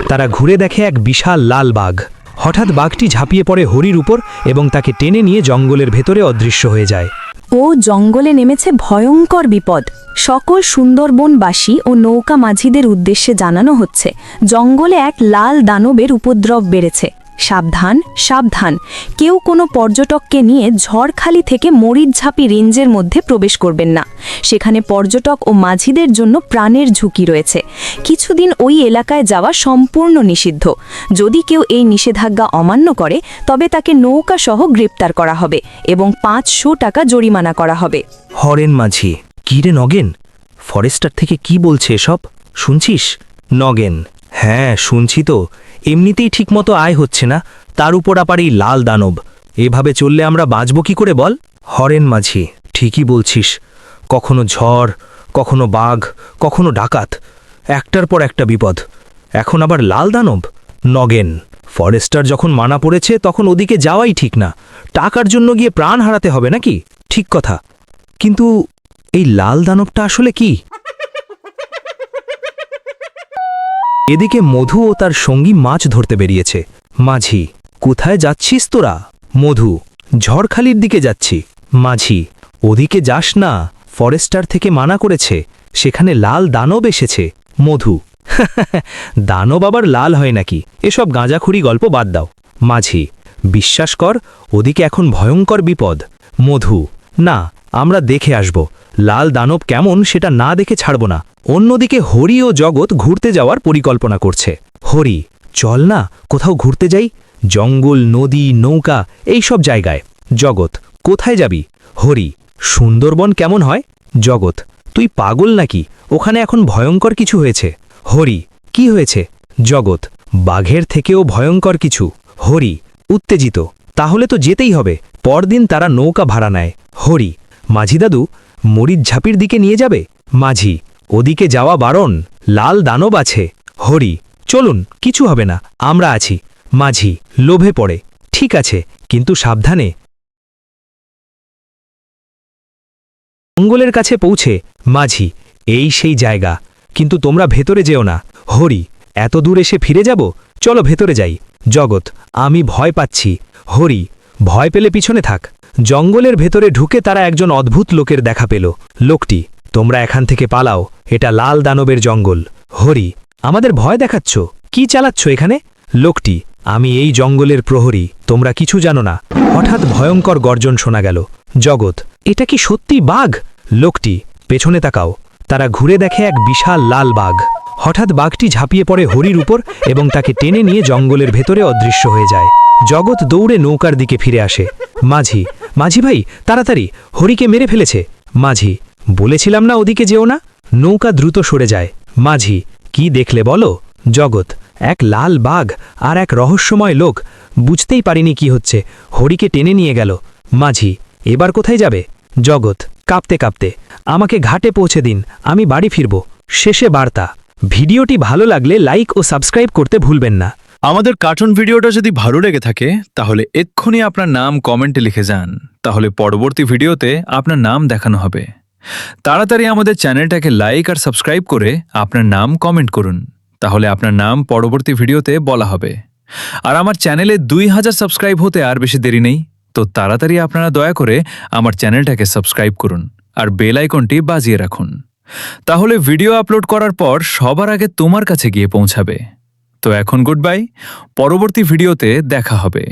তারা ঘুরে দেখে এক বিশাল লাল বাঘ। হঠাৎ বাঘটি ঝাঁপিয়ে পড়ে হরির উপর এবং তাকে টেনে নিয়ে জঙ্গলের ভেতরে অদৃশ্য হয়ে যায়। ও জঙ্গলে নেমেছে ভয়ঙ্কর বিপদ। সকল সুন্দরবনবাসী ও নৌকা মাঝিদের উদ্দেশ্যে জানানো হচ্ছে, জঙ্গলে এক লাল দানবের উপদ্রব বেড়েছে। সাবধান সাবধান, কেউ কোনো পর্যটককে নিয়ে ঝড়খালি থেকে মরিচঝাপি রেঞ্জের মধ্যে প্রবেশ করবেন না। সেখানে পর্যটক ও মাঝিদের জন্য প্রাণের ঝুঁকি রয়েছে। কিছুদিন ওই এলাকায় যাওয়া সম্পূর্ণ নিষিদ্ধ। যদি কেউ এই নিষেধাজ্ঞা অমান্য করে তবে তাকে নৌকাসহ গ্রেপ্তার করা হবে এবং 500 টাকা জরিমানা করা হবে। হরেন মাঝি, কি রে নগেন? ফরেস্টার থেকে কি বলছে এসব শুনছিস? নগেন: হ্যাঁ শুনছি তো, এমনিতেই ঠিকমতো আয় হচ্ছে না, তার উপর আবার এই লাল দানব। এভাবে চললে আমরা বাঁচব কি করে বল? হরেন মাঝি, ঠিকই বলছিস। কখনো ঝড়, কখনো বাঘ, কখনো ডাকাত, একটার পর একটা বিপদ। এখন আবার লাল দানব। নগেন, ফরেস্টার যখন মানা পড়েছে তখন ওদিকে যাওয়াই ঠিক না। টাকার জন্য গিয়ে প্রাণ হারাতে হবে নাকি? ঠিক কথা, কিন্তু এই লাল দানবটা আসলে কি? এদিকে মধু ও তার সঙ্গী মাছ ধরতে বেরিয়েছে। মাঝি: কোথায় যাচ্ছিস তোরা? মধু: ঝড়খালির দিকে যাচ্ছি। মাঝি: ওদিকে যাস না, ফরেস্টার থেকে মানা করেছে, সেখানে লাল দানব এসেছে। মধু: দানব আবার লাল হয় নাকি? এসব গাঁজাখুরি গল্প বাদ দাও। মাঝি: বিশ্বাস কর, ওদিকে এখন ভয়ঙ্কর বিপদ। মধু: না, আমরা দেখে আসব। লাল দানব কেমন সেটা না দেখে ছাড়ব না। অন্যদিকে হরি ও জগৎ ঘুরতে যাওয়ার পরিকল্পনা করছে। হরি: চল না, কোথাও ঘুরতে যাই, জঙ্গল, নদী, নৌকা, এই সব জায়গায়। জগৎ: কোথায় যাবি? হরি: সুন্দরবন কেমন হয়? জগৎ: তুই পাগল নাকি? ওখানে এখন ভয়ঙ্কর কিছু হয়েছে। হরি: কি হয়েছে? জগৎ: বাঘের থেকেও ভয়ঙ্কর কিছু। হরি উত্তেজিত: তাহলে তো যেতেই হবে। পরদিন তারা নৌকা ভাড়া নেয়। হরি: মাঝি দাদু, মরিচঝাপির দিকে নিয়ে যাবে? মাঝি: ওদিকে যাওয়া বারণ, লাল দানব আছে। হরি: চলুন, কিছু হবে না, আমরা আছি। মাঝি লোভে পড়ে: ঠিক আছে, কিন্তু সাবধানে। জঙ্গলের কাছে পৌঁছে মাঝি: এই সেই জায়গা, কিন্তু তোমরা ভেতরে যেও না। হরি: এত দূর এসে ফিরে যাব, চলো ভেতরে যাই। জগৎ: আমি ভয় পাচ্ছি। হরি: ভয় পেলে পিছনে থাক। জঙ্গলের ভেতরে ঢুকে তারা একজন অদ্ভুত লোকের দেখা পেল। লোকটি: তোমরা এখান থেকে পালাও, এটা লাল দানবের জঙ্গল। হরি: আমাদের ভয় দেখাচ্ছ? কি চালাচ্ছ এখানে? লোকটি: আমি এই জঙ্গলের প্রহরী, তোমরা কিছু জানো না। হঠাৎ ভয়ঙ্কর গর্জন শোনা গেল। জগৎ: এটা কি সত্যি বাঘ? লোকটি: পেছনে তাকাও। তারা ঘুরে দেখে এক বিশাল লাল বাঘ। হঠাৎ বাঘটি ঝাঁপিয়ে পড়ে হরির উপর এবং তাকে টেনে নিয়ে জঙ্গলের ভেতরে অদৃশ্য হয়ে যায়। জগৎ দৌড়ে নৌকার দিকে ফিরে আসে। মাঝি: মাঝি ভাই, তাড়াতাড়ি, হরিকে মেরে ফেলেছে। মাঝি: বলেছিলাম না ওদিকে যেও না। নৌকা দ্রুত সরে যায়। মাঝি: কি দেখলে বলো? জগৎ: এক লাল বাঘ আর এক রহস্যময় লোক, বুঝতেই পারিনি কি হচ্ছে, হরিকে টেনে নিয়ে গেল। মাঝি: এবার কোথায় যাবে? জগৎ কাঁপতে কাঁপতে: আমাকে ঘাটে পৌঁছে দিন, আমি বাড়ি ফিরব। শেষে বার্তা: ভিডিওটি ভালো লাগলে লাইক ও সাবস্ক্রাইব করতে ভুলবেন না। আমাদের কার্টুন ভিডিওটা যদি ভালো লেগে থাকে তাহলে এক্ষুনি আপনার নাম কমেন্টে লিখে যান, তাহলে পরবর্তী ভিডিওতে আপনার নাম দেখানো হবে। তাড়াতাড়ি আমাদের চ্যানেলটাকে লাইক আর সাবস্ক্রাইব করে আপনার নাম কমেন্ট করুন, তাহলে আপনার নাম পরবর্তী ভিডিওতে বলা হবে। আর আমার চ্যানেলে 2000 সাবস্ক্রাইব হতে আর বেশি দেরি নেই, তো তাড়াতাড়ি আপনারা দয়া করে আমার চ্যানেলটাকে সাবস্ক্রাইব করুন আর বেল আইকনটি বাজিয়ে রাখুন, তাহলে ভিডিও আপলোড করার পর সবার আগে তোমার কাছে গিয়ে পৌঁছাবে। তো এখন গুড বাই, পরবর্তী ভিডিওতে দেখা হবে।